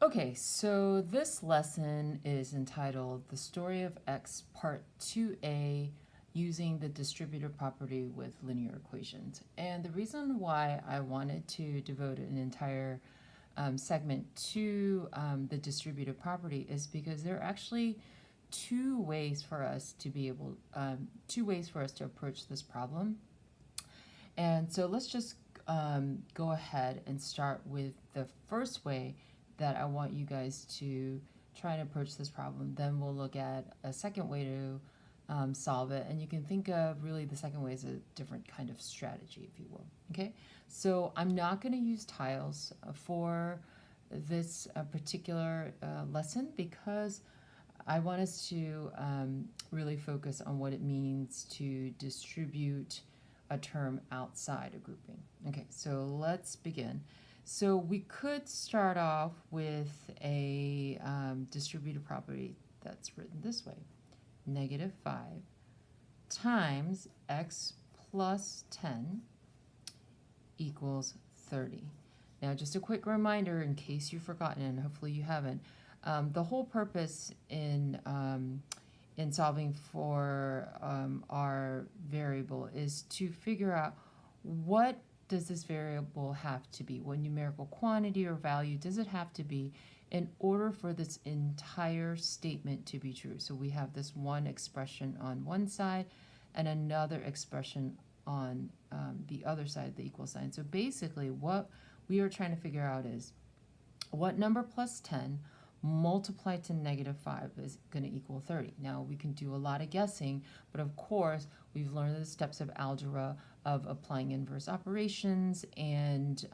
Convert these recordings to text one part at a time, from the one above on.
Okay, so this lesson is entitled The Story of X Part 2A Using the Distributive Property with Linear Equations. And the reason why I wanted to devote an entire segment to the distributive property is because there are actually two ways for us to approach this problem. And so let's just go ahead and start with the first way that I want you guys to try and approach this problem. Then we'll look at a second way to solve it. And you can think of really the second way as a different kind of strategy, if you will. Okay, so I'm not going to use tiles for this particular lesson because I want us to really focus on what it means to distribute a term outside a grouping. Okay, so let's begin. So we could start off with a distributive property that's written this way. -5 times x plus 10 equals 30. Now, just a quick reminder in case you've forgotten, and hopefully you haven't, the whole purpose in solving for our variable is to figure out what does this variable have to be, what numerical quantity or value does it have to be in order for this entire statement to be true. So we have this one expression on one side and another expression on the other side of the equal sign. So basically what we are trying to figure out is what number plus 10 multiplied to -5 is going to equal 30. Now we can do a lot of guessing, but of course we've learned the steps of algebra of applying inverse operations and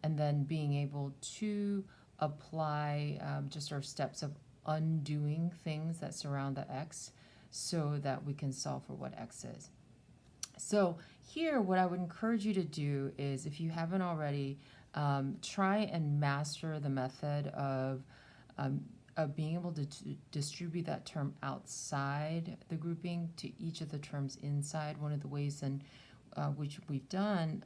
then being able to apply just our steps of undoing things that surround the x so that we can solve for what x is. So here what I would encourage you to do is, if you haven't already, try and master the method of being able to distribute that term outside the grouping to each of the terms inside. One of the ways in which we've done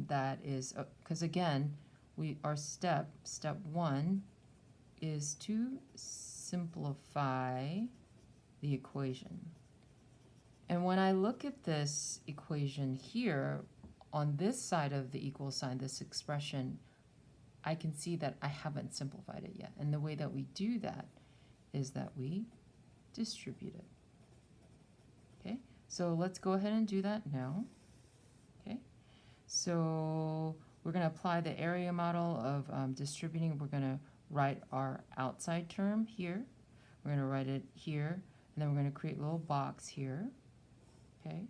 that is, because again, our step 1 is to simplify the equation. And when I look at this equation here, on this side of the equal sign, this expression, I can see that I haven't simplified it yet. And the way that we do that is that we distribute it. Okay, so let's go ahead and do that now. Okay, so we're going to apply the area model of distributing. We're going to write our outside term here. We're going to write it here, and then we're going to create a little box here. Okay.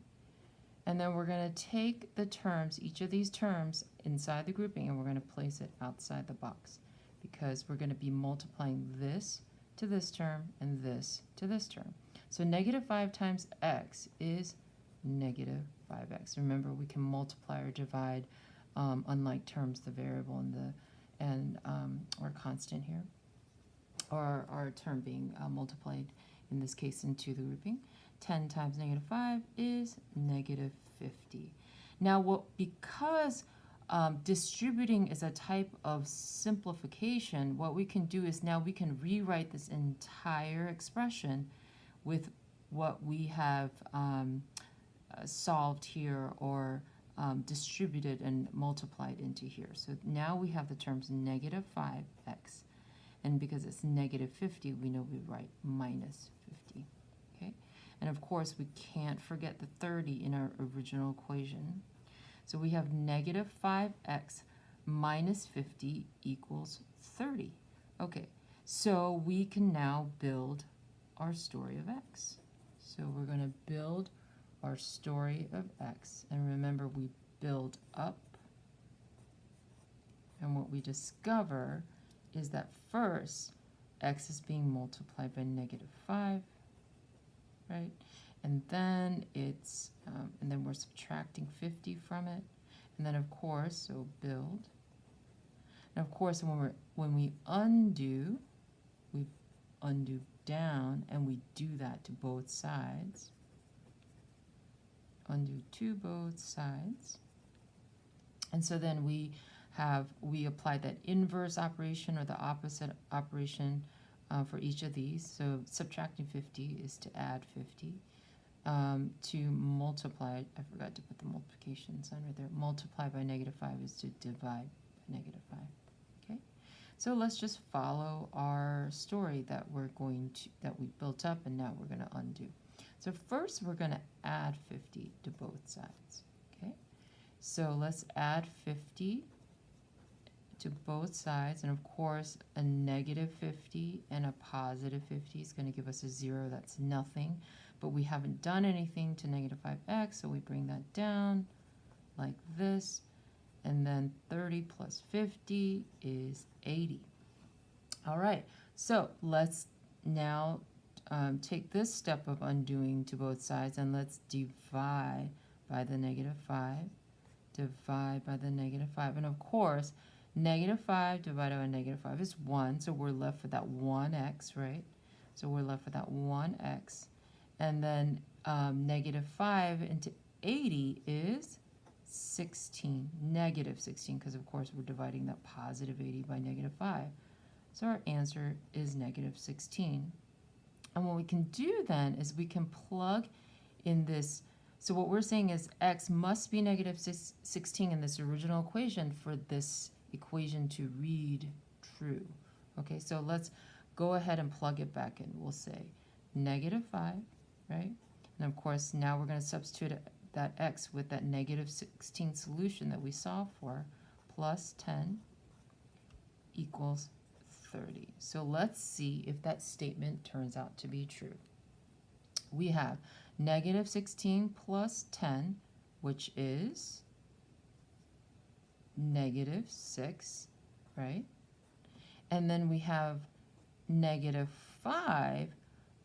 And then we're going to take the terms, each of these terms, inside the grouping, and we're going to place it outside the box because we're going to be multiplying this to this term and this to this term. So -5 times x is -5x. Remember, we can multiply or divide, unlike terms, the variable and our constant here, or our term being multiplied, in this case, into the grouping. 10 times -5 is -50. Now, because distributing is a type of simplification, what we can do is now we can rewrite this entire expression with what we have solved here or distributed and multiplied into here. So now we have the terms -5x, and because it's -50, we know we write -50. Okay, and of course we can't forget the 30 in our original equation. So we have -5x minus 50 equals 30. Okay, so we can now build our story of x. So we're going to build our story of x, and remember, we build up, and what we discover is that first x is being multiplied by -5, right? And then it's and then we're subtracting 50 from it, and then of course, so build. And of course, when we undo, we undo down, and we do that to both sides. Undo to both sides. And so then we we applied that inverse operation or the opposite operation for each of these. So subtracting 50 is to add 50. To multiply, I forgot to put the multiplication sign right there. Multiply by -5 is to divide by -5. Okay, so let's just follow our story that we built up, and now we're going to undo. So first we're going to add 50 to both sides. Okay, so let's add 50 to both sides, and of course a -50 and a +50 is going to give us a 0. That's nothing, but we haven't done anything to -5x, so we bring that down like this, and then 30 plus 50 is 80. All right, so let's now take this step of undoing to both sides, and let's divide by the -5, divide by the -5, and of course -5 divided by -5 is 1, so we're left with that 1x, right? So we're left with that 1x. And then -5 into 80 is 16, -16, because of course we're dividing that +80 by -5. So our answer is -16. And what we can do then is we can plug in this. So what we're saying is x must be -16 in this original equation for this equation to read true. Okay, so let's go ahead and plug it back in. We'll say -5, right? And of course, now we're going to substitute that x with that -16 solution that we solved for, plus 10 equals 30. So let's see if that statement turns out to be true. We have -16 plus 10, which is -6, right? And then we have -5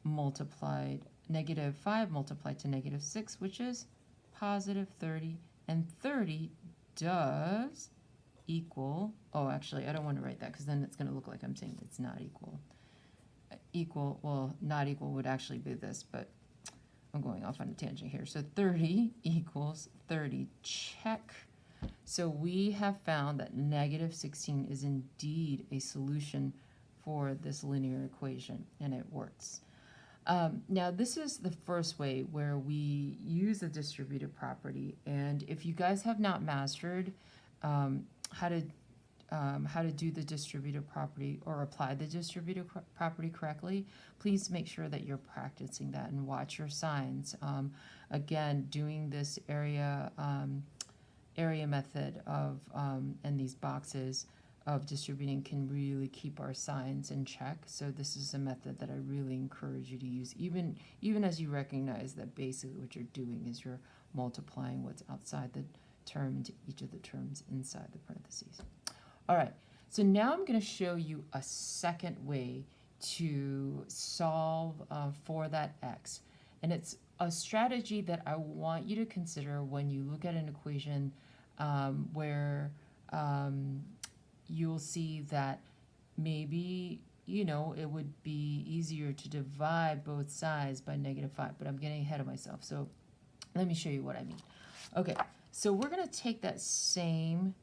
multiplied to -6, which is +30, and 30 does equal, oh, actually, I don't want to write that because then it's going to look like I'm saying it's not equal. Well, not equal would actually be this, but I'm going off on a tangent here. So 30 equals 30, check. So we have found that -16 is indeed a solution for this linear equation, and it works. Now, this is the first way where we use the distributive property, and if you guys have not mastered how to do the distributive property or apply the distributive property correctly, please make sure that you're practicing that and watch your signs. Again, doing this area method of and these boxes of distributing can really keep our signs in check. So this is a method that I really encourage you to use, even as you recognize that basically what you're doing is you're multiplying what's outside the term into each of the terms inside the parentheses. All right, so now I'm going to show you a second way to solve for that x. And it's a strategy that I want you to consider when you look at an equation where you'll see that maybe, it would be easier to divide both sides by -5, but I'm getting ahead of myself. So let me show you what I mean. Okay, so we're going to take that same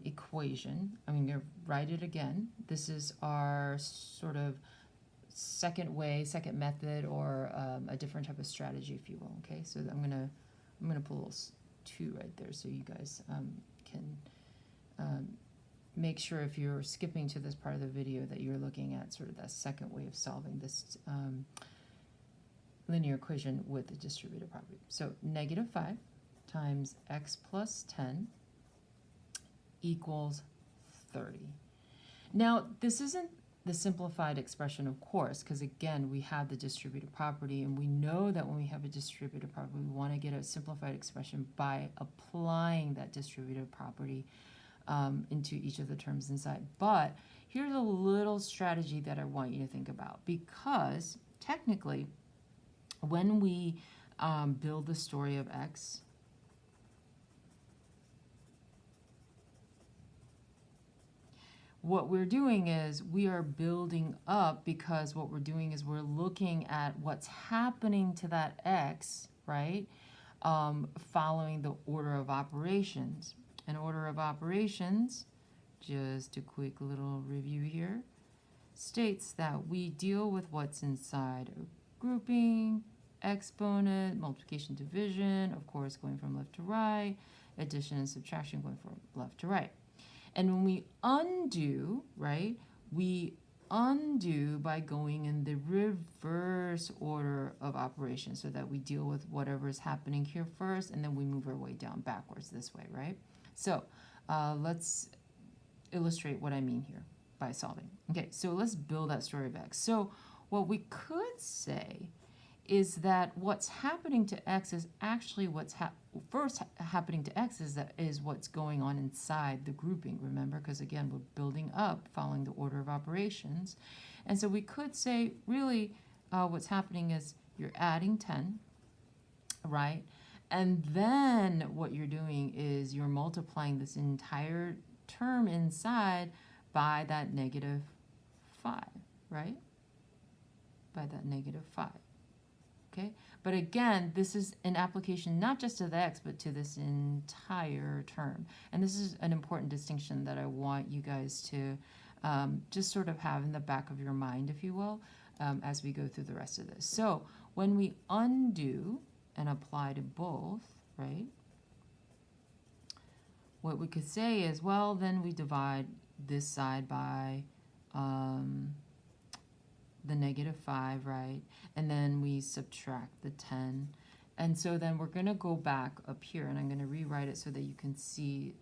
equation. I'm going to write it again. This is our sort of second method, or a different type of strategy, if you will. Okay, so I'm gonna put a little 2 right there, so you guys can make sure if you're skipping to this part of the video that you're looking at sort of that second way of solving this linear equation with the distributive property. So -5 times x plus 10 equals 30. Now, this isn't the simplified expression, of course, because again, we have the distributive property, and we know that when we have a distributive property, we want to get a simplified expression by applying that distributive property into each of the terms inside. But here's a little strategy that I want you to think about, because technically, when we build the story of x, what we're doing is we are building up, because what we're doing is we're looking at what's happening to that x, right, following the order of operations. an order of operations, just a quick little review here, states that we deal with what's inside a grouping, exponent, multiplication, division, of course, going from left to right, addition and subtraction going from left to right. And when we undo, right, we undo by going in the reverse order of operations so that we deal with whatever is happening here first, and then we move our way down backwards this way, right? So let's illustrate what I mean here by solving. Okay, so let's build that story of x. So what we could say is that what's happening to x is actually what's first happening to x is what's going on inside the grouping, remember? Because again, we're building up following the order of operations. And so we could say really what's happening is you're adding 10, right? And then what you're doing is you're multiplying this entire term inside by that negative 5, right? By that negative 5. Okay, but again, this is an application not just to the x, but to this entire term. And this is an important distinction that I want you guys to just sort of have in the back of your mind, if you will, as we go through the rest of this. So when we undo and apply to both, right, what we could say is, well, then we divide this side by the negative 5, right? And then we subtract the 10. And so then we're going to go back up here, and I'm going to rewrite it so that you can see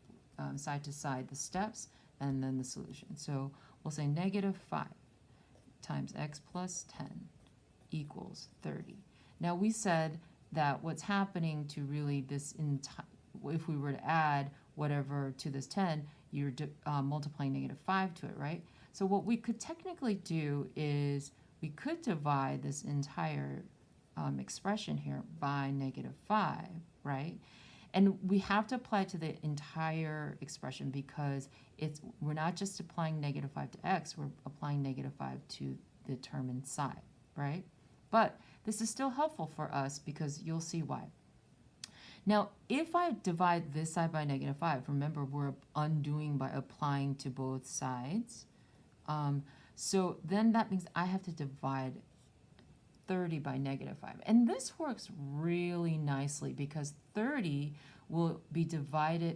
side to side the steps and then the solution. So we'll say negative 5 times x plus 10 equals 30. Now we said that what's happening to really this entire, if we were to add whatever to this 10, you're multiplying negative 5 to it, right? So what we could technically do is we could divide this entire expression here by negative 5, right? And we have to apply to the entire expression because we're not just applying negative 5 to x, we're applying negative 5 to the term inside, right? But this is still helpful for us because you'll see why. Now, if I divide this side by negative 5, remember we're undoing by applying to both sides. So then that means I have to divide 30 by negative 5. And this works really nicely because 30 will be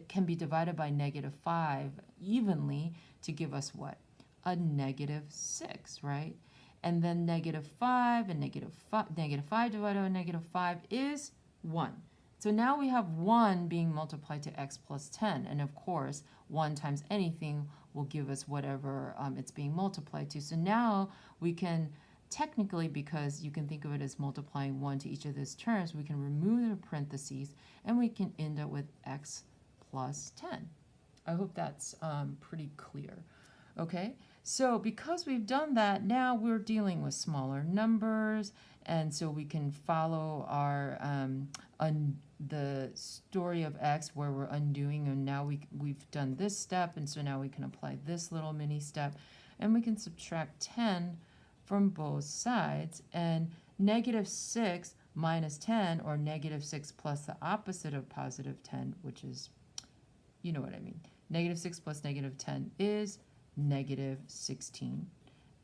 can be divided by negative 5 evenly to give us what? A negative 6, right? And then negative 5 and negative 5 divided by negative 5 is 1. So now we have 1 being multiplied to x plus 10. And of course, 1 times anything will give us whatever it's being multiplied to. So now we can technically, because you can think of it as multiplying 1 to each of these terms, we can remove the parentheses and we can end up with x plus 10. I hope that's pretty clear. Okay, so because we've done that, now we're dealing with smaller numbers, and so we can follow our the story of x where we're undoing, and now we've done this step, and so now we can apply this little mini step, and we can subtract 10 from both sides, and negative 6 minus 10, or negative 6 plus the opposite of positive 10, which is, you know what I mean. Negative 6 plus negative 10 is negative 16.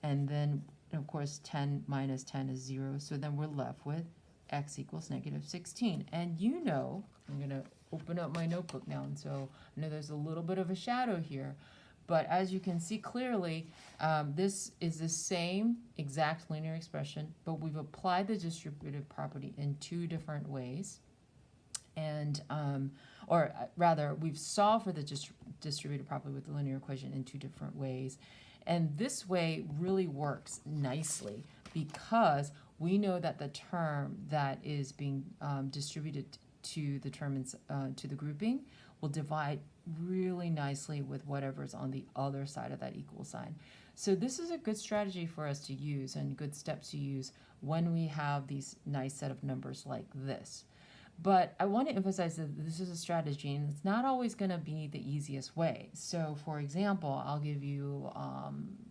And then, of course, 10 minus 10 is 0. So then we're left with x equals negative 16. And you know, I'm going to open up my notebook now. And so I know there's a little bit of a shadow here. But as you can see clearly, this is the same exact linear expression, but we've applied the distributive property in two different ways. And, or rather, we've solved for the distributive property with the linear equation in two different ways. And this way really works nicely because we know that the term that is being distributed to the term to the grouping will divide really nicely with whatever's on the other side of that equal sign. So this is a good strategy for us to use and good steps to use when we have these nice set of numbers like this. But I want to emphasize that this is a strategy and it's not always going to be the easiest way. So for example, I'll give you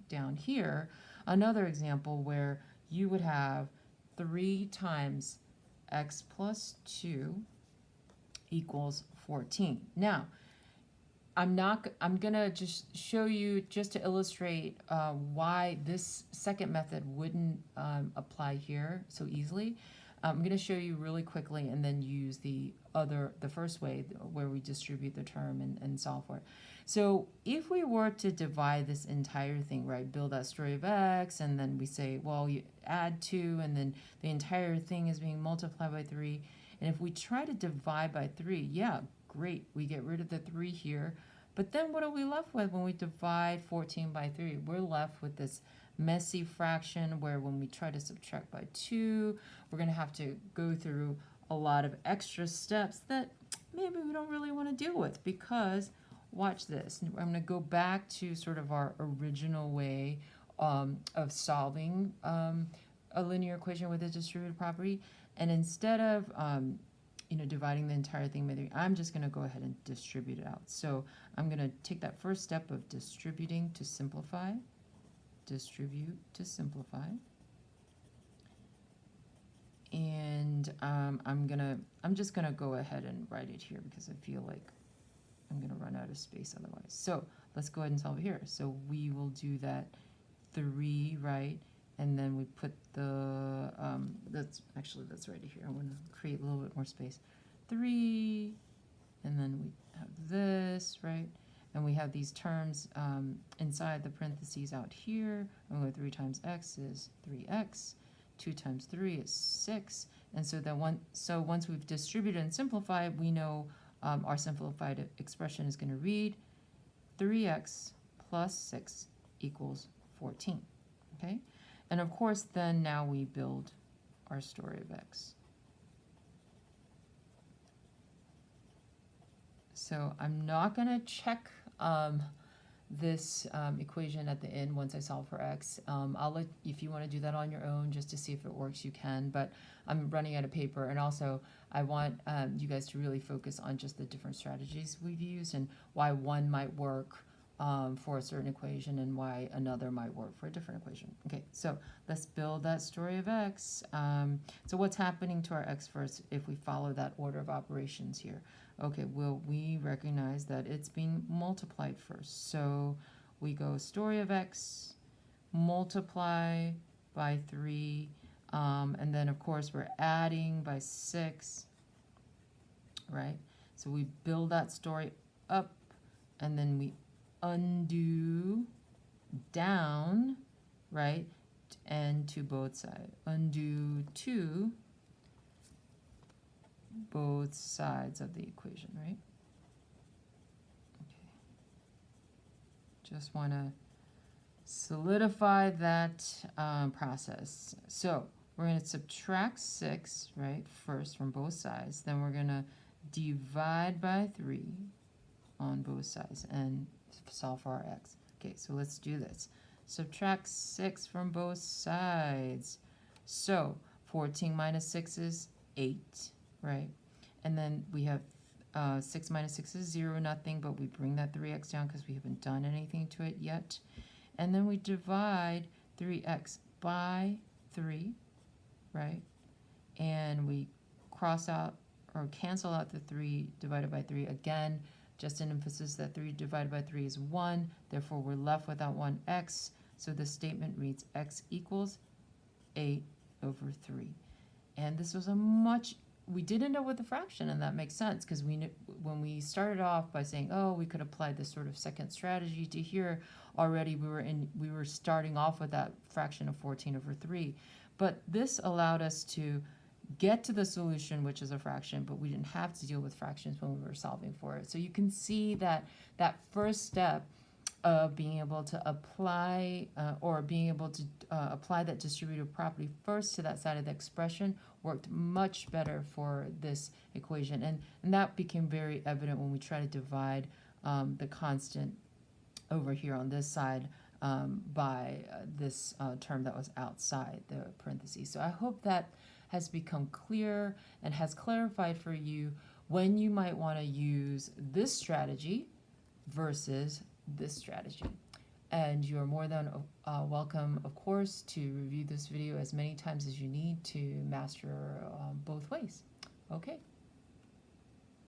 down here another example where you would have 3 times x plus 2 equals 14. Now, I'm gonna just show you just to illustrate why this second method wouldn't apply here so easily. I'm gonna show you really quickly and then use the first way where we distribute the term and solve for it. So if we were to divide this entire thing, right, build that story of x, and then we say, well, you add 2, and then the entire thing is being multiplied by 3. And if we try to divide by 3, yeah, great, we get rid of the 3 here. But then what are we left with when we divide 14 by 3? We're left with this messy fraction where when we try to subtract by 2, we're going to have to go through a lot of extra steps that maybe we don't really want to deal with, because watch this. I'm going to go back to sort of our original way of solving a linear equation with a distributive property. And instead of dividing the entire thing by 3, I'm just going to go ahead and distribute it out. So I'm going to take that first step of distributing to simplify, distribute to simplify. And I'm just gonna go ahead and write it here because I feel like I'm gonna run out of space otherwise. So let's go ahead and solve it here. So we will do that 3, right? And then we put the, that's right here. I want to create a little bit more space. 3, and then we have this, right? And we have these terms inside the parentheses out here. And we have 3 times x is 3x. 2 times 3 is 6. And so then once we've distributed and simplified, we know our simplified expression is going to read 3x plus 6 equals 14. Okay? And of course, then now we build our story of x. So I'm not going to check this equation at the end once I solve for x. I'll let, if you want to do that on your own just to see if it works, you can, but I'm running out of paper, and also I want you guys to really focus on just the different strategies we've used and why one might work for a certain equation and why another might work for a different equation. Okay, so let's build that story of x. So what's happening to our x first if we follow that order of operations here? Okay, well, we recognize that it's being multiplied first. So we go story of x, multiply by 3, and then, of course, we're adding by 6, right? So we build that story up, and then we undo down, right, and to both sides. Undo to both sides of the equation, right? Okay. Just want to solidify that process. So we're going to subtract 6, right, first from both sides. Then we're going to divide by 3 on both sides and solve for our x. Okay, so let's do this. Subtract 6 from both sides. So 14 minus 6 is 8. Right, and then we have 6 minus 6 is 0, nothing, but we bring that 3x down because we haven't done anything to it yet. And then we divide 3x by 3, right? And we cross out or cancel out the 3 divided by 3. Again, just an emphasis that 3 divided by 3 is 1, therefore we're left without 1x. So the statement reads x equals 8 over 3. And this was we did end up with a fraction, and that makes sense because when we started off by saying, oh, we could apply this sort of second strategy to here, already we were starting off with that fraction of 14 over 3. But this allowed us to get to the solution, which is a fraction, but we didn't have to deal with fractions when we were solving for it. So you can see that that first step of being able to apply apply that distributive property first to that side of the expression worked much better for this equation, and that became very evident when we try to divide the constant over here on this side by this term that was outside the parentheses. So I hope that has become clear and has clarified for you when you might want to use this strategy versus this strategy. And you are more than welcome, of course, to review this video as many times as you need to master both ways. Okay.